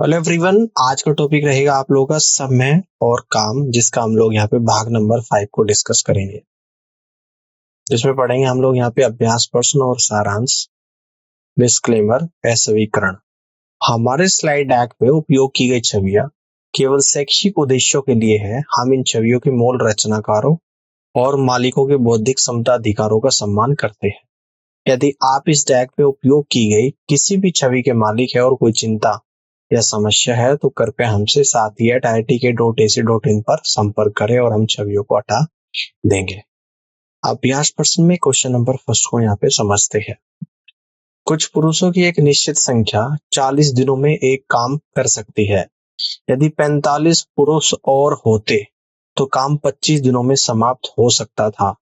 Hello everyone, आज का topic रहेगा आप लोगों का समय और काम, जिसका हम लोग यहाँ पे भाग नंबर 5 को डिस्कस करेंगे। जिसमें पढ़ेंगे हम लोग यहाँ पे अभ्यास प्रश्न और सारांश, डिस्क्लेमर, असवीकरण। हमारे स्लाइड डेक पे उपयोग की गई छवियां केवल शैक्षिक उद्देश्यों के लिए है। हम इन छवियों के मूल रचनाकारों और मालिकों के बौद्धिक क्षमता अधिकारों का सम्मान करते हैं। यदि आप इस डेक पे उपयोग की गई किसी भी छवि के मालिक है और कोई चिंता या समस्या है तो कृपया हमसे sathi@itk.ac.in पर संपर्क करें और हम छवियों को हटा देंगे। अभ्यास प्रश्न में क्वेश्चन नंबर फर्स्ट को यहाँ पे समझते हैं। कुछ पुरुषों की एक निश्चित संख्या 40 दिनों में एक काम कर सकती है। यदि 45 पुरुष और होते तो काम 25 दिनों में समाप्त हो सकता था।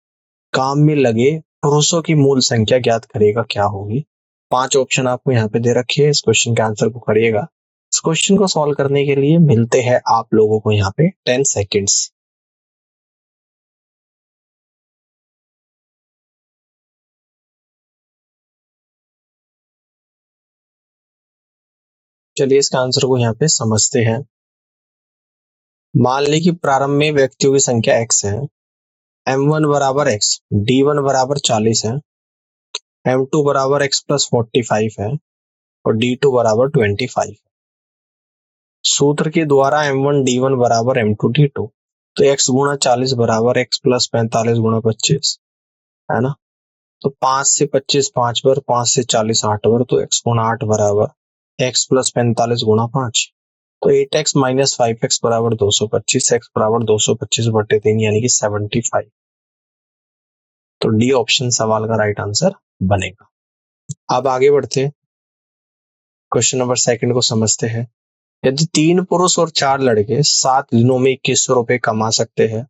काम में लगे पुरुषों की मूल संख्या ज्ञात करेगा, क्या होगी। 5 ऑप्शन आपको यहाँ पे दे रखे हैं। इस क्वेश्चन के आंसर को करिएगा। इस क्वेश्चन को सॉल्व करने के लिए मिलते हैं आप लोगों को यहाँ पे 10 सेकेंड्स। चलिए इसका आंसर को यहाँ पे समझते हैं। मान ली कि प्रारंभ में व्यक्तियों की संख्या x है। m1 बराबर x, d1 बराबर 40 है, m2 बराबर x प्लस 45 है और d2 बराबर 25 है। सूत्र के द्वारा m1 d1 बराबर m2 d2, तो x गुणा 40 बराबर x प्लस 45 गुणा 25 है ना। तो 5 से 25 5 बार, 5 से 40 8 बार, तो x गुणा 8 बराबर x प्लस 45 गुणा 5, तो 8x माइनस 5x बराबर 225, x बराबर 225/3 यानी कि 75। तो डी ऑप्शन सवाल का राइट आंसर बनेगा। अब आगे बढ़ते हैं, क्वेश्चन नंबर सेकंड को समझते हैं। यदि 3 पुरुष और 4 लड़के 7 दिनों में 2100 रुपए कमा सकते हैं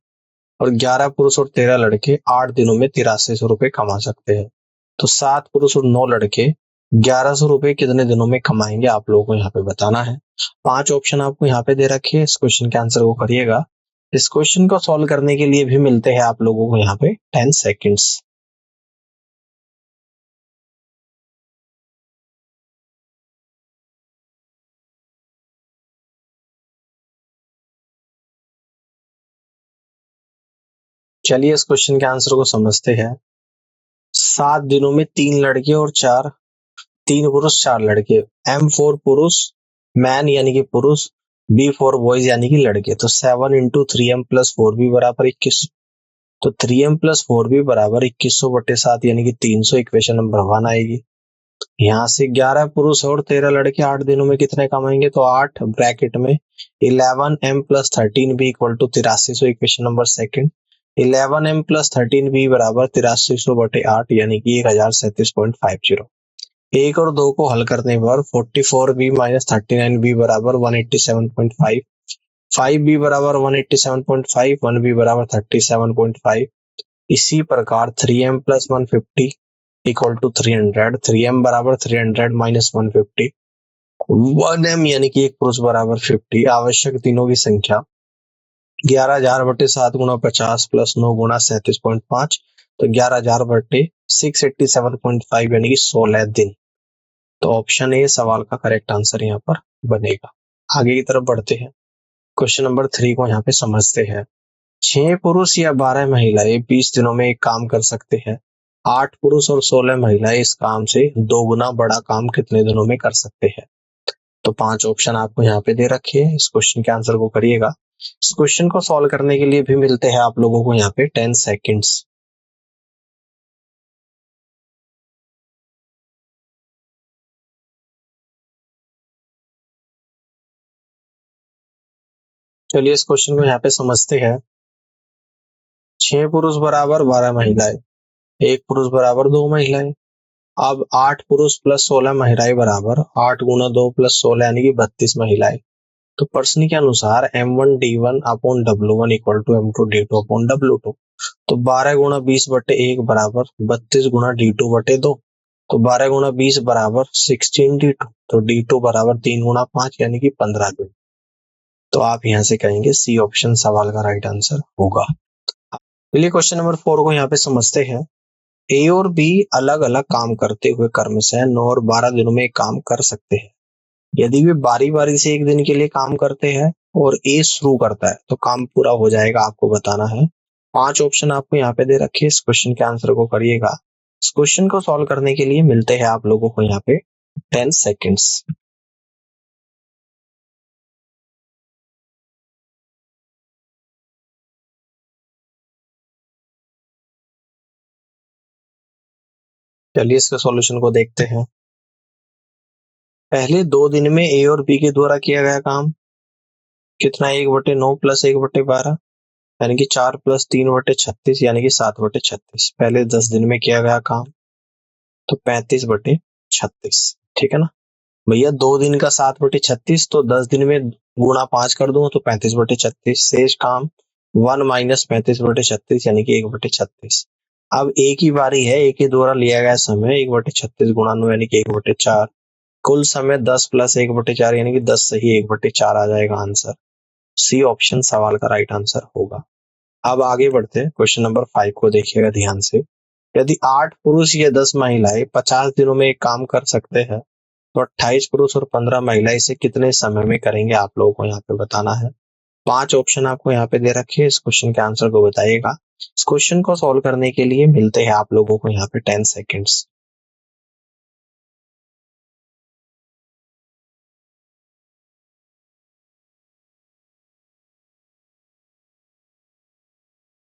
और 11 पुरुष और 13 लड़के 8 दिनों में 8300 रुपए कमा सकते हैं, तो 7 पुरुष और 9 लड़के 1100 रुपए कितने दिनों में कमाएंगे, आप लोगों को यहाँ पे बताना है। 5 ऑप्शन आपको यहाँ पे दे रखे हैं। इस क्वेश्चन के आंसर को करिएगा। इस क्वेश्चन को सॉल्व करने के लिए भी मिलते हैं आप लोगों को यहाँ पे 10 सेकेंड्स। चलिए इस क्वेश्चन के आंसर को समझते हैं। 7 दिनों में 3 लड़के और 3 पुरुष 4 लड़के, M4 पुरुष मैन यानी कि पुरुष, B4 बॉयज यानी कि लड़के, तो 7 इंटू 3M प्लस 4B बराबर 21। तो 3M प्लस 4B बराबर 2100/7 यानी कि 300, इक्वेशन नंबर 1 आएगी। यहाँ से 11 पुरुष और 13 लड़के 8 दिनों में कितने कमाएंगे, तो 8 ब्रैकेट में 11M plus 13B equal to 8300, equation number second. 11M plus 13B बराबर 8300/8 यानी कि 1037.50। 1 और 2 को हल करने पर 44B माइनस 39B बराबर 187.5, 5B बराबर 187.5, 1B बराबर 37.5। इसी प्रकार 3M plus 150 equal to 300, 3M बराबर 300 माइनस 150, 1M यानी कि एक पुरुष बराबर 50। आवश्यक दिनों की संख्या 11,000/7 गुणा 50 प्लस 9 गुणा 37.5, तो 11,000/687.5 यानी कि 16 दिन। तो ऑप्शन ए सवाल का करेक्ट आंसर यहाँ पर बनेगा। आगे की तरफ बढ़ते हैं, क्वेश्चन नंबर 3 को यहाँ पे समझते हैं। 6 पुरुष या 12 महिलाएं 20 दिनों में एक काम कर सकते हैं। 8 पुरुष और 16 महिलाएं इस काम से 2 गुना बड़ा काम कितने दिनों में कर सकते हैं। तो 5 ऑप्शन आपको यहाँ पे दे रखे हैं। इस क्वेश्चन के आंसर को करिएगा। इस क्वेश्चन को सॉल्व करने के लिए भी मिलते हैं आप लोगों को यहाँ पे 10 सेकेंड्स। चलिए इस क्वेश्चन को यहाँ पे समझते हैं। 6 पुरुष बराबर 12 महिलाएं, 1 पुरुष बराबर 2 महिलाएं। अब 8 पुरुष प्लस 16 महिलाएं बराबर 8 गुना 2 प्लस 16 यानी कि 32 महिलाएं। तो प्रश्न के अनुसार M1 D1 upon W1 equal to M2 D2 upon W2। तो 12 गुणा 20/1 बराबर 32 गुणा D2/2, तो 12 गुणा 20 बराबर 16 D2, तो D2 बराबर 3 गुणा 5 यानी कि 15 दिन। तो आप यहाँ से कहेंगे सी ऑप्शन सवाल का राइट आंसर होगा। चलिए क्वेश्चन नंबर 4 को यहाँ पे समझते हैं। ए और बी अलग अलग काम करते हुए क्रमशः 9 और 12 दिनों में काम कर सकते हैं। यदि वे बारी बारी से एक दिन के लिए काम करते हैं और ए शुरू करता है तो काम पूरा हो जाएगा, आपको बताना है। 5 ऑप्शन आपको यहाँ पे दे रखे हैं, इस क्वेश्चन के आंसर को करिएगा। इस क्वेश्चन को सॉल्व करने के लिए मिलते हैं आप लोगों को यहाँ पे 10 सेकेंड्स। चलिए इसके सॉल्यूशन को देखते हैं। पहले 2 दिन में ए और बी के द्वारा किया गया काम कितना, 1/9 प्लस 1/12 यानी कि 4 प्लस 3/36 यानी कि 7/36। पहले 10 दिन में किया गया काम तो 35/36, ठीक है ना भैया। 2 दिन का 7/36 तो 10 दिन में गुणा 5 कर दूंगा तो 35/36। शेष काम 1 माइनस 35/36 यानी कि 1/36। अब ए की बारी है, ए के द्वारा लिया गया समय 1/36 गुणा 9 यानी कि 1/4। कुल समय 10 प्लस 1/4 यानी कि 10 सही 1/4 आ जाएगा आंसर। सी ऑप्शन सवाल का राइट आंसर होगा। अब आगे बढ़ते हैं, क्वेश्चन नंबर 5 को देखिएगा ध्यान से। यदि 8 पुरुष या 10 महिलाएं 50 दिनों में एक काम कर सकते हैं तो 28 पुरुष और 15 महिला इसे कितने समय में करेंगे, आप लोगों को यहाँ पे बताना है। 5 ऑप्शन आपको यहाँ पे दे रखे हैं, इस क्वेश्चन के आंसर को बताइएगा। इस क्वेश्चन को सॉल्व करने के लिए मिलते हैं आप लोगों को यहाँ पे 10 सेकेंड्स।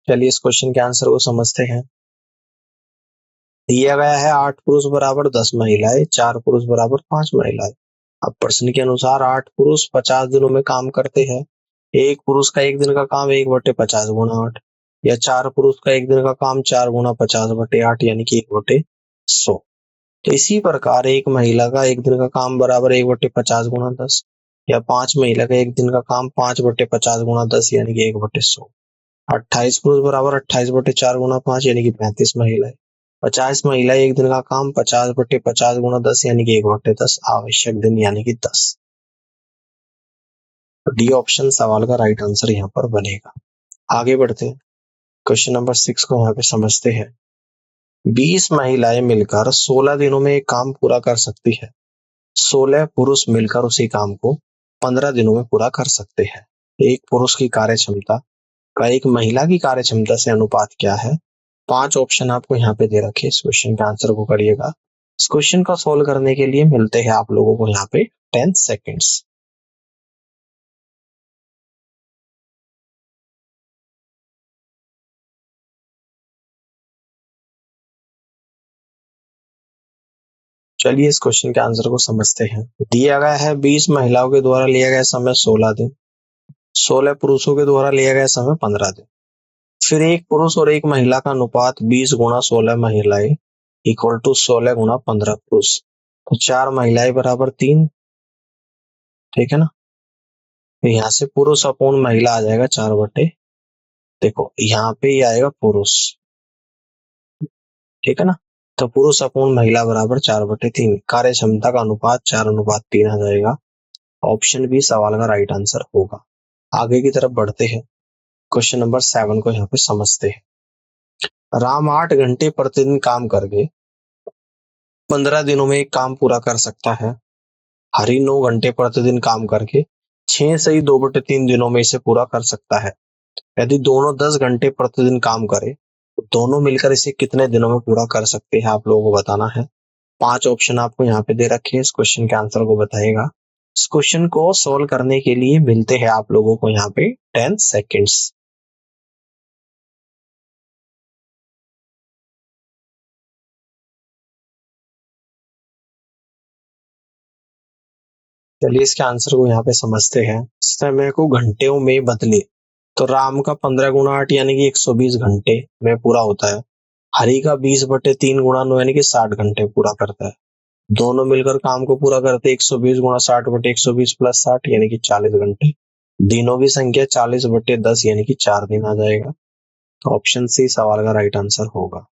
चलिए इस क्वेश्चन के आंसर को समझते हैं। दिया गया है 8 पुरुष बराबर 10 महिलाएं, 4 पुरुष बराबर 5 महिलाएं। अब प्रश्न के अनुसार 8 पुरुष 50 दिनों में काम करते हैं। एक पुरुष का एक दिन का काम 1/50 गुणा 8, या 4 पुरुष का एक दिन का काम 4 गुणा 50/8 यानी कि 1/100। तो इसी प्रकार एक महिला का एक दिन का काम बराबर 1/50 गुणा 10, या 5 महिला का एक दिन का काम 5/50 गुणा 10 यानी कि 1/100। 28 पुरुष बराबर 28/4 गुणा 5 यानी कि 35 महिलाएं। 50 महिलाएं एक दिन का काम 50/50 गुणा 10 यानी कि 1/10 आवश्यक दिन यानी कि 10। डी ऑप्शन सवाल का राइट आंसर यहाँ पर बनेगा। आगे बढ़ते हैं, क्वेश्चन नंबर 6 को यहाँ पे समझते हैं। 20 महिलाएं मिलकर 16 दिनों में एक काम पूरा कर सकती है। 16 पुरुष मिलकर उसी काम को 15 दिनों में पूरा कर सकते हैं। एक पुरुष की कार्य क्षमता का एक महिला की कार्य क्षमता से अनुपात क्या है। 5 ऑप्शन आपको यहाँ पे दे रखे, इस क्वेश्चन के आंसर को करिएगा। इस क्वेश्चन को सोल्व करने के लिए मिलते हैं आप लोगों को यहाँ पे 10 सेकेंड्स। चलिए इस क्वेश्चन के आंसर को समझते हैं। दिया गया है 20 महिलाओं के द्वारा लिया गया समय 16 दिन, 16 पुरुषों के द्वारा लिया गया समय 15 दिन। फिर एक पुरुष और एक महिला का अनुपात 20 गुणा 16 महिलाएं इक्वल टू 16 गुणा 15 पुरुष। तो 4 महिलाएं बराबर 3, ठीक है ना। तो यहाँ से पुरुष अपोन महिला आ जाएगा 4 देखो यहाँ पे ही आएगा पुरुष, ठीक है ना। तो पुरुष अपूर्ण महिला बराबर 4/3। कार्य क्षमता का अनुपात 4:3 आ जाएगा। ऑप्शन बी सवाल का राइट आंसर होगा। आगे की तरफ बढ़ते हैं, क्वेश्चन नंबर 7 को यहाँ पे समझते हैं। राम 8 घंटे प्रतिदिन काम करके 15 दिनों में एक काम पूरा कर सकता है। हरी 9 घंटे प्रतिदिन काम करके 6 से 2/3 दिनों में इसे पूरा कर सकता है। यदि दोनों 10 घंटे प्रतिदिन काम करें तो दोनों मिलकर इसे कितने दिनों में पूरा कर सकते हैं, आप लोगों को बताना है। 5 ऑप्शन आपको यहाँ पे दे रखे हैं, इस क्वेश्चन के आंसर को बताइएगा। इस क्वेश्चन को सोल्व करने के लिए मिलते हैं आप लोगों को यहाँ पे 10 सेकेंड्स। चलिए इसके आंसर को यहाँ पे समझते हैं। समय को घंटों में बदले तो राम का 15 गुणा 8 यानी कि 120 घंटे में पूरा होता है। हरि का 20/3 गुणा 9 यानी कि 60 घंटे पूरा करता है। दोनों मिलकर काम को पूरा करते 120 गुणा 60/120 प्लस 60 यानी कि 40 घंटे। दिनों की संख्या 40/10 यानी कि 4 दिन आ जाएगा। तो ऑप्शन सी सवाल का राइट आंसर होगा।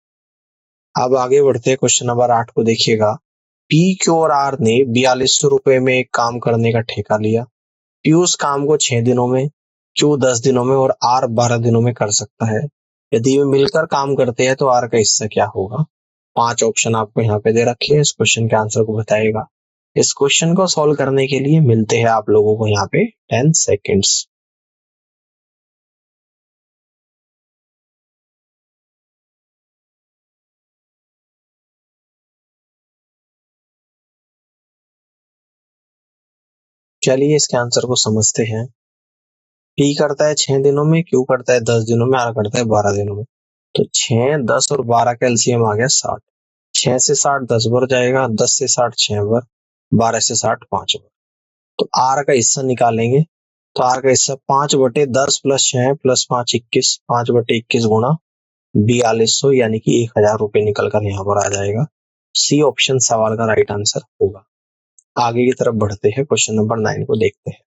अब आगे बढ़ते हैं, क्वेश्चन नंबर 8 को देखिएगा। पी, क्यू और आर ने 4200 रुपए में एक काम करने का ठेका लिया। पी उस काम को 6 दिनों में, क्यू 10 दिनों में और आर 12 दिनों में कर सकता है। यदि वे मिलकर काम करते हैं तो आर का हिस्सा क्या होगा। 5 ऑप्शन आपको यहाँ पे दे रखे हैं, इस क्वेश्चन के आंसर को बताइएगा। इस क्वेश्चन को सॉल्व करने के लिए मिलते हैं आप लोगों को यहाँ पे 10 सेकेंड्स। चलिए इसके आंसर को समझते हैं। P करता है 6 दिनों में, Q करता है 10 दिनों में, R करता है 12 दिनों में। तो 6, 10 और 12 का एलसीएम आ गया 60। 6 से 60 10 बार जाएगा, 10 से 60 6 बार, 12 से 60 5 बार। तो R का हिस्सा निकालेंगे। तो R का हिस्सा 5/10 प्लस 6 प्लस 5 21, 5/21 गुणा 4200 यानी कि 1000 रुपये निकल कर यहाँ पर आ जाएगा। सी ऑप्शन सवाल का राइट आंसर होगा। आगे की तरफ बढ़ते हैं, क्वेश्चन नंबर 9 को देखते हैं।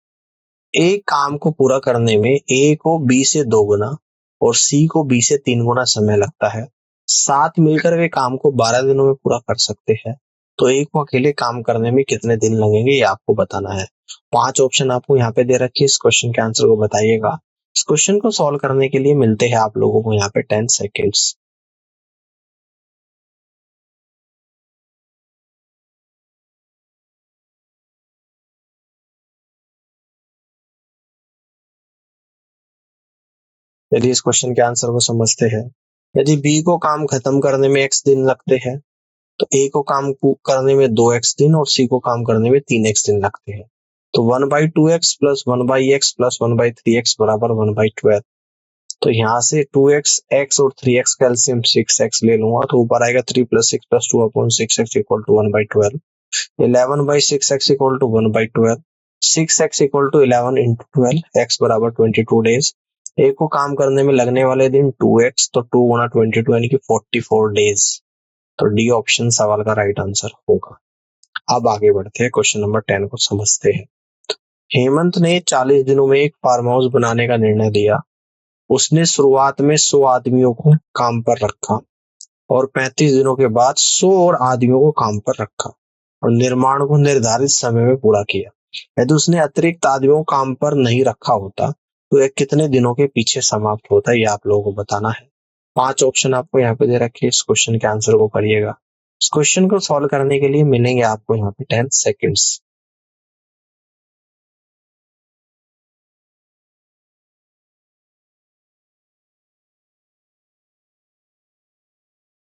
एक काम को पूरा करने में ए को बी से 2 गुना और सी को बी से 3 गुना समय लगता है। साथ मिलकर वे काम को 12 दिनों में पूरा कर सकते हैं। तो ए को अकेले काम करने में कितने दिन लगेंगे ये आपको बताना है। 5 ऑप्शन आपको यहाँ पे दे रखे, इस क्वेश्चन के आंसर को बताइएगा। इस क्वेश्चन को सॉल्व करने के लिए मिलते हैं आप लोगों को यहाँ पे 10 सेकेंड्स। चलिए इस क्वेश्चन के आंसर को समझते हैं। यदि बी को काम खत्म करने में x दिन लगते हैं तो ए को काम करने में 2x दिन और सी को काम करने में 3x दिन लगते हैं। तो 1/2x plus 1/x plus 1/3x बराबर 1/12। तो यहाँ से 2x x और 3x का एलसीएम 6x ले लूंगा तो ऊपर आएगा 3 plus 6 plus 2/6x equal to 1/12। 11/6x equal to 1/12। 6x equal to 11 into 12, x बराबर 22 डेज। ए को काम करने में लगने वाले दिन 2x, तो 2 गुणा 22 यानी कि 44 डेज। तो डी ऑप्शन सवाल का राइट आंसर होगा। अब आगे बढ़ते हैं, क्वेश्चन नंबर 10 को समझते हैं। हेमंत ने 40 दिनों में एक फार्म हाउस बनाने का निर्णय लिया। उसने शुरुआत में 100 आदमियों को काम पर रखा और 35 दिनों के बाद 100 और आदमियों को काम पर रखा और निर्माण को निर्धारित समय में पूरा किया। यदि उसने अतिरिक्त आदमियों को काम पर नहीं रखा होता तो यह कितने दिनों के पीछे समाप्त होता है, ये आप लोगों को बताना है। 5 ऑप्शन आपको यहाँ पे दे रखे, इस क्वेश्चन के आंसर को करिएगा। इस क्वेश्चन को सॉल्व करने के लिए मिलेंगे आपको यहाँ पे 10 सेकेंड्स।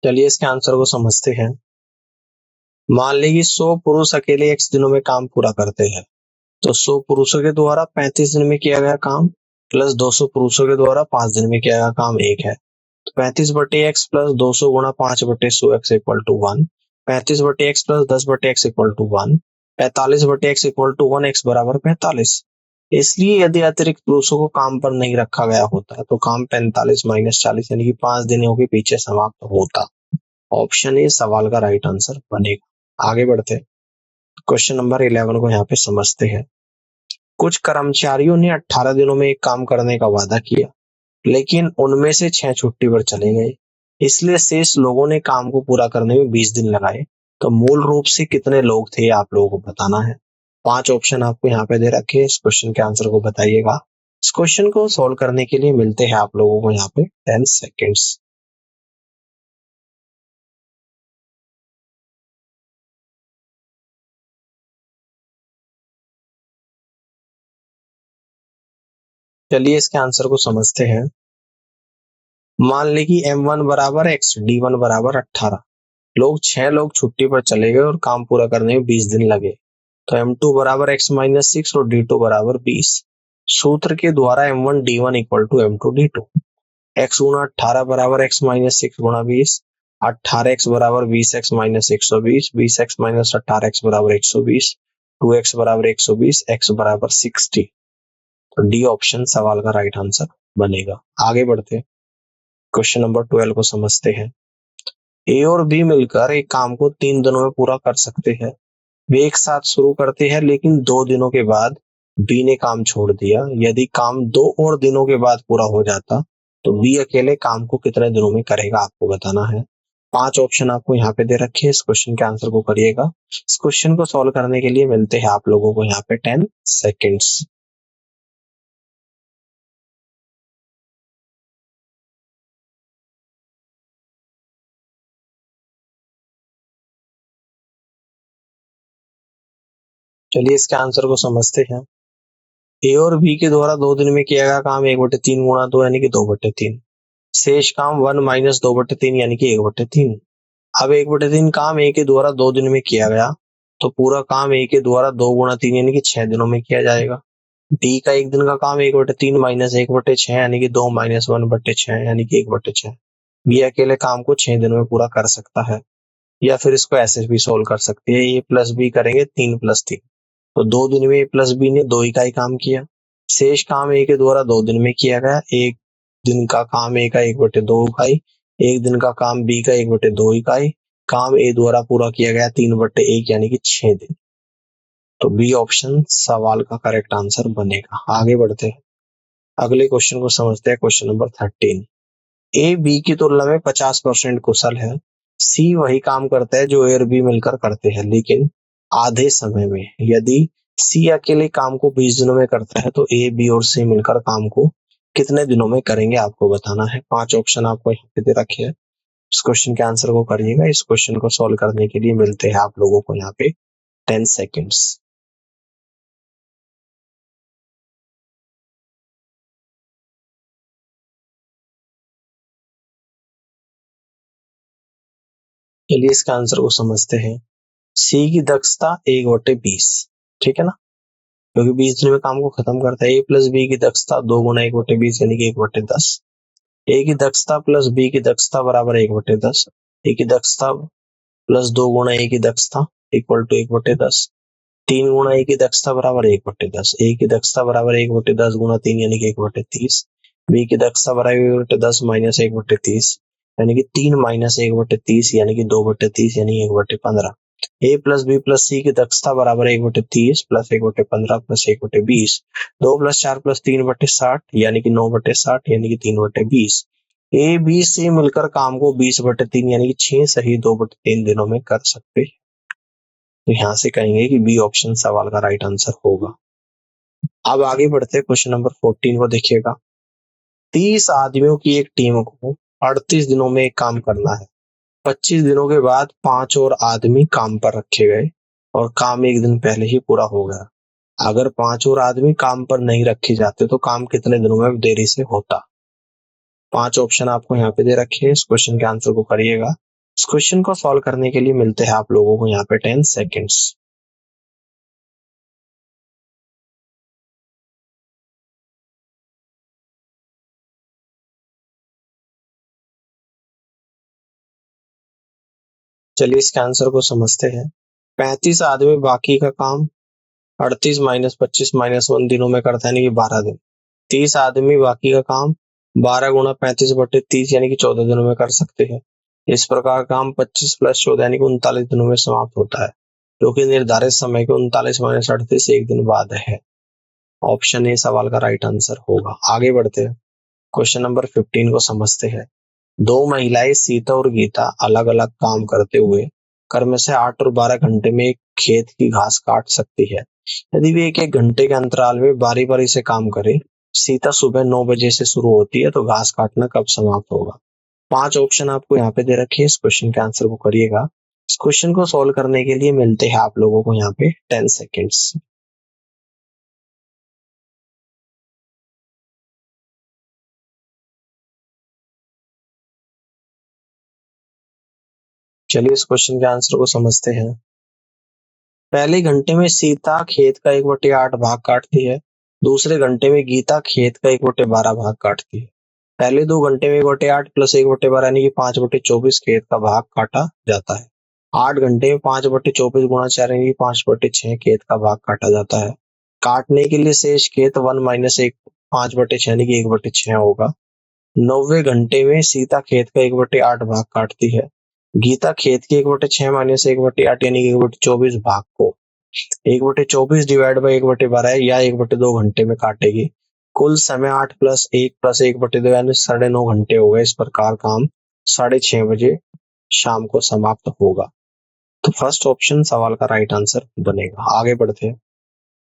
चलिए इसके आंसर को समझते हैं। मान लीजिए 100 पुरुष अकेले x दिनों में काम पूरा करते हैं। तो 100 पुरुषों के द्वारा 35 दिन में किया गया काम प्लस 200 पुरुषों के द्वारा 5 दिन में किया गया काम एक है। तो 35/x प्लस 200 गुणा 5/100x equal to 1। 35/x plus 10/x equal to 1। 45/x equal to 1, x बराबर 45। इसलिए यदि अतिरिक्त पुरुषों को काम पर नहीं रखा गया होता तो काम 45 माइनस 40 यानी कि 5 दिनों के पीछे समाप्त होता। ऑप्शन ए सवाल का राइट आंसर बनेगा। आगे बढ़ते हैं, क्वेश्चन नंबर 11 को यहाँ पे समझते हैं। कुछ कर्मचारियों ने 18 दिनों में एक काम करने का वादा किया, लेकिन उनमें से 6 छुट्टी पर चले गए। इसलिए शेष लोगों ने काम को पूरा करने में 20 दिन लगाए। तो मूल रूप से कितने लोग थे, आप लोगों को बताना है। 5 ऑप्शन आपको यहाँ पे दे रखे, इस क्वेश्चन के आंसर को बताइएगा। इस क्वेश्चन को सॉल्व करने के लिए मिलते हैं आप लोगों को यहाँ पे 10 सेकेंड्स। चलिए इसके आंसर को समझते हैं। मान ली कि M1 बराबर x, D1 बराबर 18। 6 लोग छुट्टी पर चले गए और काम पूरा करने में 20 दिन लगे। तो M2 बराबर x माइनस 6 और D2 बराबर 20। सूत्र के द्वारा M1 D1 equal to M2 D2। x गुणा 18 बराबर x माइनस 6 गुणा 20। 18x बराबर 20x minus 120। 20x minus 18x बराबर 120। 2x बराबर 120, x बराबर 60। तो डी ऑप्शन सवाल का राइट आंसर बनेगा। आगे बढ़ते, क्वेश्चन नंबर 12 को समझते हैं। ए और बी मिलकर एक काम को 3 दिनों में पूरा कर सकते हैं। वे एक साथ शुरू करते हैं लेकिन 2 दिनों के बाद बी ने काम छोड़ दिया। यदि काम 2 और दिनों के बाद पूरा हो जाता तो बी अकेले काम को कितने दिनों में करेगा, आपको बताना है। 5 ऑप्शन आपको यहाँ पे दे रखे हैं, इस क्वेश्चन के आंसर को करिएगा। इस क्वेश्चन को सॉल्व करने के लिए मिलते हैं आप लोगों को यहाँ पे 10 सेकेंड्स। चलिए इसके आंसर को समझते हैं। ए और बी के द्वारा 2 दिन में किया गया काम 1/3 गुणा 2 यानी कि 2/3। शेष काम 1 माइनस 2/3 यानी कि 1/3। अब 1/3 काम ए के द्वारा 2 दिन में किया गया, तो पूरा काम ए के द्वारा 2 गुणा 3 यानी कि 6 दिनों में किया जाएगा। डी का 1 दिन का काम 1/3 माइनस 1/6 यानी कि 2 माइनस 1/6 यानी कि 1/6। बी अकेले काम को 6 दिनों में पूरा कर सकता है। या फिर इसको ऐसे भी सोल्व कर सकते हैं, ए प्लस बी करेंगे 3 प्लस 3, तो 2 दिन में ए प्लस बी ने 2 इकाई काम किया। शेष काम ए के द्वारा 2 दिन में किया गया, एक दिन का काम ए का 1/2 इकाई, एक दिन का काम बी का 1/2 इकाई, काम ए द्वारा पूरा किया गया 3/1 यानी कि 6 दिन। तो बी ऑप्शन सवाल का करेक्ट आंसर बनेगा। आगे बढ़ते हैं, अगले क्वेश्चन को समझते हैं। Question number 13। ए बी की तुलना में 50% कुशल है। सी वही काम करता है जो ए और बी मिलकर करते हैं, लेकिन आधे समय में। यदि सी अकेले काम को 20 दिनों में करता है, तो ए बी और सी मिलकर काम को कितने दिनों में करेंगे आपको बताना है। 5 ऑप्शन आपको यहाँ पे दे रखे हैं। इस क्वेश्चन के आंसर को करिएगा। इस क्वेश्चन को सॉल्व करने के लिए मिलते हैं आप लोगों को यहाँ पे 10 सेकेंड्स। चलिए इसका आंसर को समझते हैं। सी की दक्षता 1/20, ठीक है ना, क्योंकि 20 दिन में काम को खत्म करता है। ए प्लस बी की दक्षता 2 गुना 1/20 यानी कि 1/10। ए की दक्षता प्लस बी की दक्षता बराबर 1/10। ए की दक्षता प्लस 2 गुना ए की दक्षता इक्वल टू 1/10। 3 गुना ए की दक्षता बराबर 1/10। ए की दक्षता बराबर 1/10 गुना 3 यानी कि 1/30। बी की दक्षता बराबर 1/10 माइनस 1/30 यानी कि 3 माइनस 1/30 यानी कि 2/30 यानी 1/15। ए प्लस बी प्लस सी की दक्षता बराबर 1/30 प्लस 1/15 प्लस 1/20। 2 प्लस 4 प्लस 3/60 यानी कि 9/60 यानी कि 3/20। ए बी सी मिलकर काम को 20/3 यानी कि 6 सही 2/3 दिनों में कर सकते हैं। तो यहाँ से कहेंगे कि बी ऑप्शन सवाल का राइट आंसर होगा। अब आगे बढ़ते हैं, क्वेश्चन नंबर 14 को देखिएगा। 30 आदमियों की एक टीम को 38 दिनों में एक काम करना है। 25 दिनों के बाद 5 और आदमी काम पर रखे गए और काम एक दिन पहले ही पूरा हो गया। अगर 5 और आदमी काम पर नहीं रखे जाते तो काम कितने दिनों में देरी से होता। 5 ऑप्शन आपको यहाँ पे दे रखे हैं। इस क्वेश्चन के आंसर को करिएगा। इस क्वेश्चन को सॉल्व करने के लिए मिलते हैं आप लोगों को यहाँ पे 10 सेकेंड्स। चलिए इसके आंसर को समझते हैं। 35 आदमी बाकी का काम 38 माइनस 25 माइनस 1 दिनों में करता है यानी कि 12 दिन। 30 आदमी बाकी का काम 12 गुणा 35/30 यानी कि 14 दिनों में कर सकते हैं। इस प्रकार काम 25 प्लस 14 यानी कि 39 दिनों में समाप्त होता है, जो कि निर्धारित समय के 39 माइनस 38 एक दिन बाद है। ऑप्शन ए सवाल का राइट आंसर होगा। आगे बढ़ते हैं, क्वेश्चन नंबर 15 को समझते हैं। 2 महिलाएं सीता और गीता अलग अलग काम करते हुए क्रम से 8 और 12 घंटे में एक खेत की घास काट सकती है। यदि वे एक एक घंटे के अंतराल में बारी बारी से काम करें, सीता सुबह 9 बजे से शुरू होती है, तो घास काटना कब समाप्त होगा। 5 ऑप्शन आपको यहाँ पे दे रखे हैं। इस क्वेश्चन के आंसर को करिएगा। इस क्वेश्चन को सोल्व करने के लिए मिलते हैं आप लोगों को यहाँ पे 10 सेकेंड्स। चलिए इस क्वेश्चन के आंसर को समझते हैं। पहले घंटे में सीता खेत का 1/8 भाग काटती है। दूसरे घंटे में गीता खेत का 1/12 भाग काटती है। पहले 2 घंटे में 1/8 प्लस 1/12 यानी कि 5/24 खेत का भाग काटा जाता है। 8 घंटे में 5/24 गुणा 4 यानी कि 5/6 खेत का भाग काटा जाता है। काटने के लिए शेष खेत 1 माइनस 1 5/6 यानी कि 1/6 होगा। 90 घंटे में सीता खेत का 1/8 भाग काटती है। गीता खेत के 1/6 माइनस 1/8 यानी कि 1/24 भाग को 1/24 डिवाइड बाई 1/12 या 1/2 घंटे में काटेगी। कुल समय 8 प्लस 1 प्लस 1/2 यानी 9.5 घंटे हो गए। इस प्रकार काम 6:30 बजे शाम को समाप्त होगा। तो फर्स्ट ऑप्शन सवाल का राइट आंसर बनेगा। आगे बढ़ते हैं,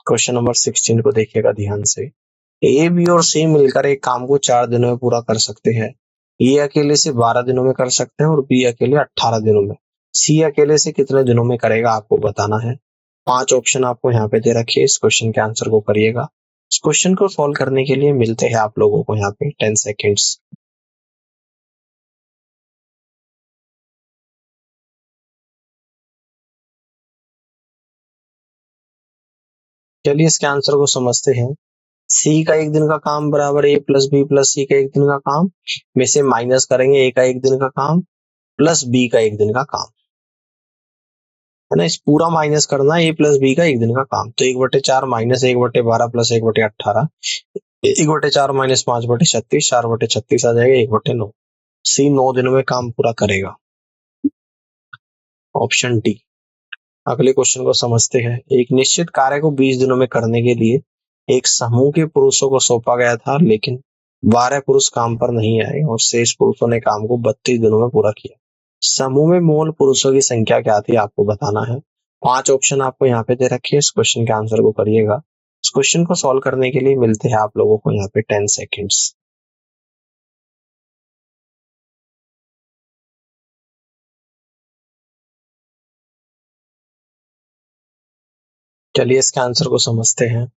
क्वेश्चन नंबर 16 को देखिएगा ध्यान से। ए बी और सी मिलकर एक काम को 4 दिनों में पूरा कर सकते हैं। ए अकेले से 12 दिनों में कर सकते हैं और बी अकेले 18 दिनों में। सी अकेले से कितने दिनों में करेगा आपको बताना है। 5 ऑप्शन आपको यहाँ पे दे रखे हैं, इस क्वेश्चन के आंसर को करिएगा। इस क्वेश्चन को सॉल्व करने के लिए मिलते हैं आप लोगों को यहाँ पे 10 सेकेंड्स। चलिए इसके आंसर को समझते हैं। सी का एक दिन का काम बराबर ए प्लस बी प्लस सी का एक दिन का काम में से माइनस करेंगे ए का एक दिन का काम प्लस बी का एक दिन का काम, है ना। इस पूरा माइनस करना है ए प्लस बी का एक दिन का काम। तो 1/4 माइनस 1/12 प्लस 1/18, 1/4 माइनस 5/36, 4/36 आ जाएगा 1/9। सी 9 दिनों में काम पूरा करेगा, ऑप्शन डी। अगले क्वेश्चन को समझते हैं। एक निश्चित कार्य को 20 दिनों में करने के लिए एक समूह के पुरुषों को सौंपा गया था, लेकिन 12 पुरुष काम पर नहीं आए और शेष पुरुषों ने काम को 32 दिनों में पूरा किया। समूह में मूल पुरुषों की संख्या क्या थी, आपको बताना है। 5 ऑप्शन आपको यहाँ पे दे रखे हैं, इस क्वेश्चन के आंसर को करिएगा। इस क्वेश्चन को सॉल्व करने के लिए मिलते हैं आप लोगों को यहाँ पे 10 सेकेंड्स। चलिए इसके आंसर को समझते हैं।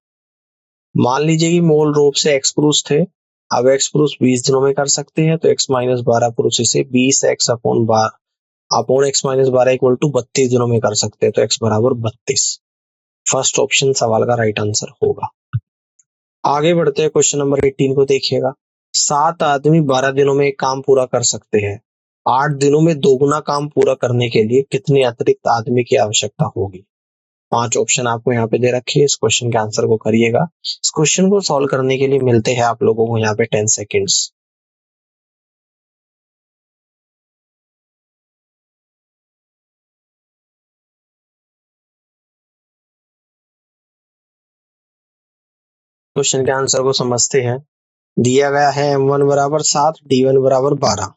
मान लीजिए कि मूल रूप से x पुरुष थे। अब x पुरुष 20 दिनों में कर सकते हैं, तो x माइनस 12 पुरुष इसे 20x upon x minus 12 equal to 32 दिनों में कर सकते हैं, तो x बराबर 32। फर्स्ट ऑप्शन सवाल का राइट आंसर होगा। आगे बढ़ते हैं, क्वेश्चन नंबर 18 को देखिएगा। 7 आदमी 12 दिनों में एक काम पूरा कर सकते हैं। 8 दिनों में दोगुना काम पूरा करने के लिए कितने अतिरिक्त आदमी की आवश्यकता होगी। 5 ऑप्शन आपको यहाँ पे दे रखे हैं, इस क्वेश्चन के आंसर को करिएगा। इस क्वेश्चन को सॉल्व करने के लिए मिलते हैं आप लोगों को यहाँ पे 10 सेकेंड्स। क्वेश्चन के आंसर को समझते हैं। दिया गया है m1 बराबर 7, d1 बराबर 12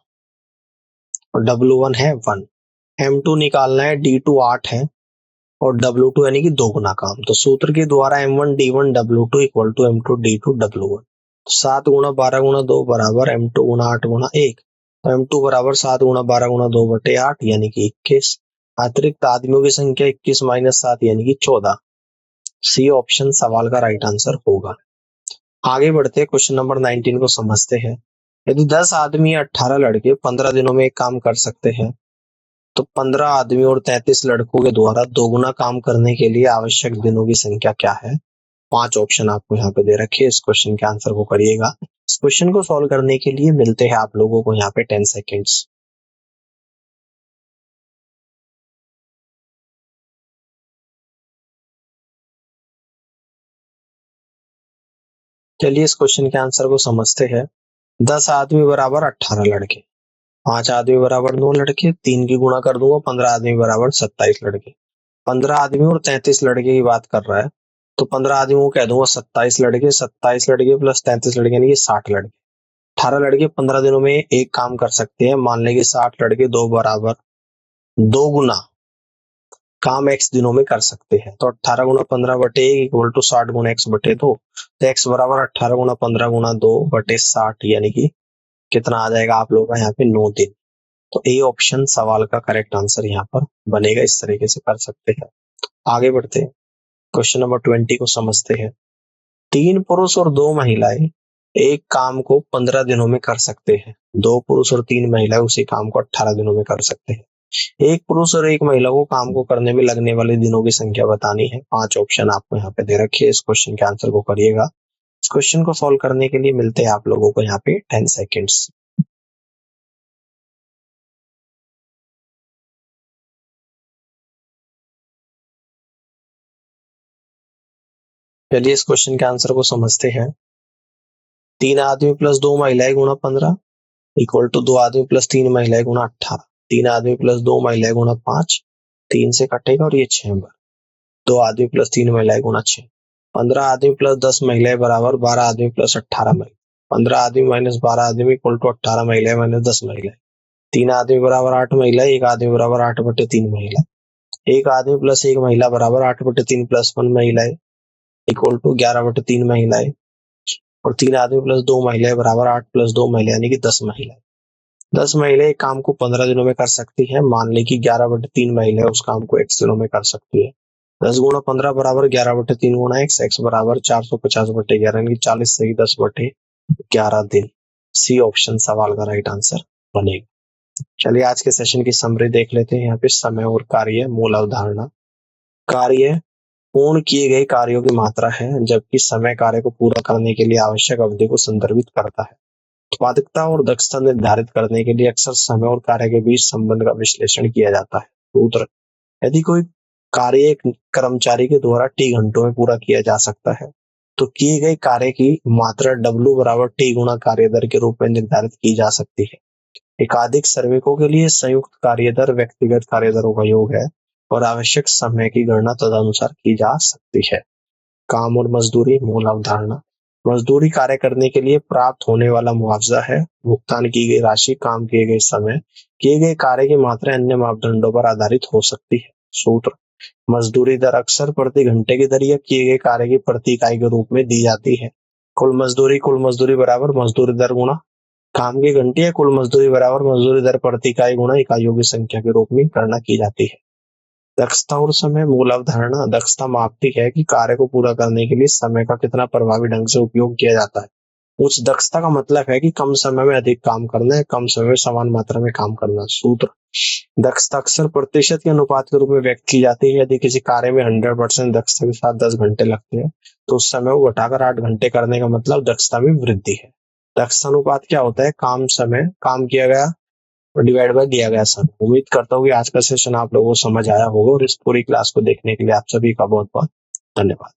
और w1 है 1। m2 निकालना है, d2 8 है और w2 यानी कि दोगुना काम। तो सूत्र के द्वारा m1 d1 w2 equal to m2 d2 w1। 7 गुणा 12 गुणा 2 बराबर m2 गुणा 8 गुणा 1। तो m2 बराबर 7 गुणा 12 गुणा 2/8 यानी कि 21। अतिरिक्त आदमियों की संख्या 21 माइनस 7 यानी कि 14। सी ऑप्शन सवाल का राइट आंसर होगा। आगे बढ़ते हैं, क्वेश्चन नंबर 19 को समझते हैं। यदि 10 आदमी 18 लड़के 15 दिनों में एक काम कर सकते हैं, तो 15 आदमी और 33 लड़कों के द्वारा दोगुना काम करने के लिए आवश्यक दिनों की संख्या क्या है। 5 ऑप्शन आपको यहाँ पे दे रखे हैं, इस क्वेश्चन के आंसर को करिएगा। इस क्वेश्चन को सॉल्व करने के लिए मिलते हैं आप लोगों को यहाँ पे 10 सेकेंड्स। चलिए इस क्वेश्चन के आंसर को समझते हैं। 10 आदमी बराबर 18 लड़के, 5 आदमी बराबर 9 लड़के, 3 की गुणा कर दूंगा, 15 आदमी बराबर 27 लड़के। 15 आदमी और 33 लड़के की बात कर रहा है, तो 15 आदमी को कह दूंगा 27 लड़के, 27 लड़के प्लस 33 लड़के यानी कि 60 लड़के। 18 लड़के 15 दिनों में एक काम कर सकते हैं। मान लेंगे 60 लड़के दो बराबर दो गुना काम x दिनों में कर सकते हैं। तो 18 गुना 15/1 इक्वल टू 60 गुना x/2। तो x बराबर 18 गुना 15 गुना 2/60 यानी कि कितना आ जाएगा आप लोगों का यहाँ पे 9 दिन। तो ए ऑप्शन सवाल का करेक्ट आंसर यहाँ पर बनेगा। इस तरीके से कर सकते हैं। आगे बढ़ते हैं, क्वेश्चन नंबर 20 को समझते हैं। 3 पुरुष और 2 महिलाएं एक काम को 15 दिनों में कर सकते हैं। 2 पुरुष और 3 महिलाएं उसी काम को 18 दिनों में कर सकते हैं। एक पुरुष और एक महिला को काम को करने में लगने वाले दिनों की संख्या बतानी है। 5 ऑप्शन आपको यहाँ पे दे रखे हैं, इस क्वेश्चन के आंसर को करिएगा। इस क्वेश्चन को सॉल्व करने के लिए मिलते हैं आप लोगों को यहाँ पे 10 सेकेंड्स। चलिए इस क्वेश्चन के आंसर को समझते हैं। 3 आदमी प्लस 2 महिलाएं गुणा 15 इक्वल टू 2 आदमी प्लस 3 महिलाएं गुणा 18। 3 आदमी प्लस 2 महिलाएं गुणा 5, 3 से कटेगा और ये 6 बार। 2 आदमी प्लस 3 महिलाएं गुणा 6। 15 आदमी प्लस 10 महिलाएं बराबर 12 आदमी प्लस 18 महिला। 15 आदमी माइनस 12 आदमी इक्वल टू 18 महिलाएं माइनस 10 महिलाएं। 3 आदमी बराबर 8 महिलाएं, 1 आदमी बराबर 8/3 महिला। 1 आदमी प्लस 1 महिला बराबर 8/3 प्लस 1 महिलाएं इक्वल टू 11/3 महिलाएं। और 3 आदमी प्लस 2 महिलाएं बराबर 8 प्लस 2 महिला यानी कि 10 महिलाएं। 10 महिलाएं काम को 15 दिनों में कर सकती है। मान ले कि 11/3 महिलाएं उस काम को x दिनों में कर सकती है। 10 × 15 बराबर 11/3 गुणा x बराबर 450/11 यानी 40 से 10/11 दिन। सी ऑप्शन सवाल का राइट आंसर बनेगा। चलिए आज के सेशन की समरी देख लेते हैं। यहाँ पे समय और कार्य, मूल अवधारणा। कार्य पूर्ण किए गए कार्यों की मात्रा है, जबकि समय कार्य को पूरा करने के लिए आवश्यक अवधि को संदर्भित करता है। उत्पादकता और दक्षता निर्धारित करने के लिए अक्सर समय और कार्य के बीच संबंध का विश्लेषण किया जाता है। सूत्र: यदि कोई कार्य एक कर्मचारी के द्वारा टी घंटों में पूरा किया जा सकता है, तो किए गए कार्य की मात्रा W बराबर टी गुणा कार्य दर के रूप में निर्धारित की जा सकती है। एकाधिक श्रमिकों के लिए संयुक्त कार्य दर व्यक्तिगत कार्य दरों का योग है और आवश्यक समय की गणना तदनुसार की जा सकती है। काम और मजदूरी, मूल अवधारणा। मजदूरी कार्य करने के लिए प्राप्त होने वाला मुआवजा है। भुगतान की गई राशि, काम किए गए समय, किए गए कार्य की मात्रा अन्य मापदंडों पर आधारित हो सकती है। सूत्र: मजदूरी दर अक्सर प्रति घंटे की दर या किए गए कार्य की प्रति इकाई के रूप में दी जाती है। कुल मजदूरी बराबर मजदूरी दर गुणा काम की घंटे या कुल मजदूरी बराबर मजदूरी दर प्रति इकाई गुणा इकाइयों की संख्या के रूप में गणना की जाती है। दक्षता और समय, मूल अवधारणा। दक्षता मापती है कि कार्य को पूरा करने के लिए समय का कितना प्रभावी ढंग से उपयोग किया जाता है। उच्च दक्षता का मतलब है कि कम समय में अधिक काम करना है, कम समय में समान मात्रा में काम करना। सूत्र: दक्षता अक्सर प्रतिशत के अनुपात के रूप में व्यक्त की जाती है। यदि किसी कार्य में 100% दक्षता के साथ 10 घंटे लगते हैं, तो उस समय को घटाकर 8 घंटे करने का मतलब दक्षता में वृद्धि है। दक्षता अनुपात क्या होता है? काम किया गया और डिवाइड बाय दिया गया समय। उम्मीद करता हूँ कि आज का सेशन आप लोगों को समझ आया होगा और इस पूरी क्लास को देखने के लिए आप सभी का बहुत बहुत धन्यवाद।